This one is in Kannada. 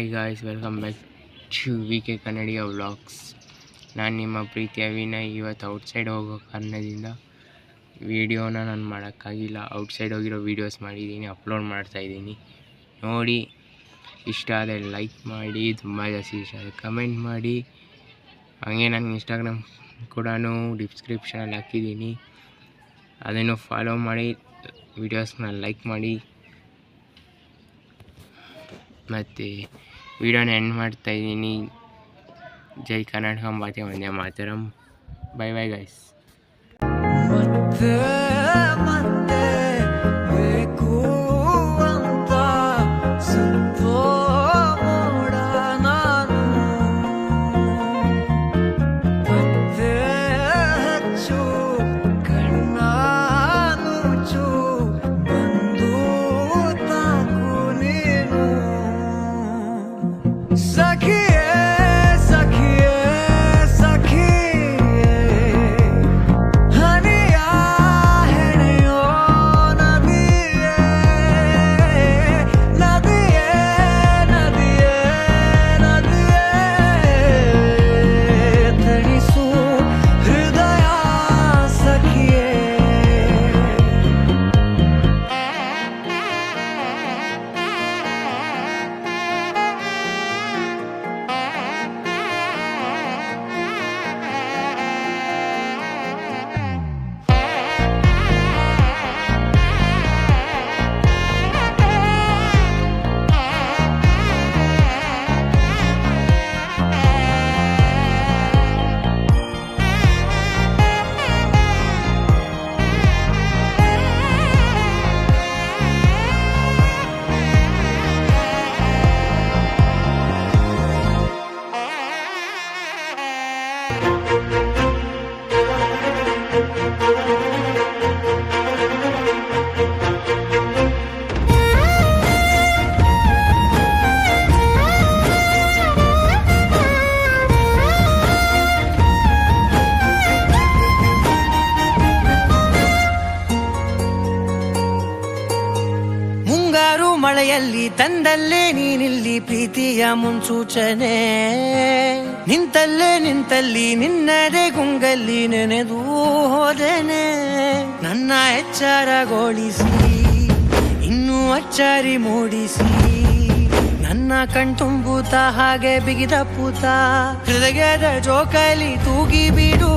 Hi guys, welcome back to VK Kannadiga vlogs. ನಾನು ನಿಮ್ಮ ಪ್ರೀತಿಯ ವಿನಯ್. ಇವತ್ತು ಔಟ್ಸೈಡ್ ಹೋಗೋ ಕಾರಣದಿಂದ ವೀಡಿಯೋನ ನಾನು ಮಾಡೋಕ್ಕಾಗಿಲ್ಲ. ಔಟ್ಸೈಡ್ ಹೋಗಿರೋ ವೀಡಿಯೋಸ್ ಮಾಡಿದ್ದೀನಿ, ಅಪ್ಲೋಡ್ ಮಾಡ್ತಾಯಿದ್ದೀನಿ. ನೋಡಿ, ಇಷ್ಟ ಆದರೆ ಲೈಕ್ ಮಾಡಿ, ತುಂಬ ಜಾಸ್ತಿ ಇಷ್ಟ ಆದರೆ ಕಮೆಂಟ್ ಮಾಡಿ. ಹಾಗೆ ನಾನು ಇನ್ಸ್ಟಾಗ್ರಾಮ್ ಕೂಡ ಡಿಸ್ಕ್ರಿಪ್ಷನಲ್ಲಿ ಹಾಕಿದ್ದೀನಿ, ಅದನ್ನು ಫಾಲೋ ಮಾಡಿ, ವೀಡಿಯೋಸ್ನ ಲೈಕ್ ಮಾಡಿ. ಮತ್ತು ವಿಡಿಯೋನ ಎಂಡ್ ಮಾಡ್ತಾಯಿದ್ದೀನಿ. ಜೈ ಕರ್ನಾಟಕ ಮಾತೆ, Vande Mataram. Bye bye guys. ಮಳೆಯಲ್ಲಿ ತಂದಲ್ಲೇ ನೀನಿಲ್ಲಿ ಪ್ರೀತಿಯ ಮುನ್ಸೂಚನೆ, ನಿಂತಲ್ಲಿ ನಿನ್ನದೇ ಗುಂಗಲ್ಲಿ ನೆನೆದು ಹೋದೆನೆ. ನನ್ನ ಎಚ್ಚರಗೊಳಿಸಿ ಇನ್ನೂ ಅಚ್ಚರಿ ಮೂಡಿಸಿ, ನನ್ನ ಕಣ್ತುಂಬುತ್ತ ಹಾಗೆ ಬಿಗಿದ ಪೂತ ಹೃದಯದ ಜೋಕಾಲಿ ತೂಗಿ ಬಿಡು.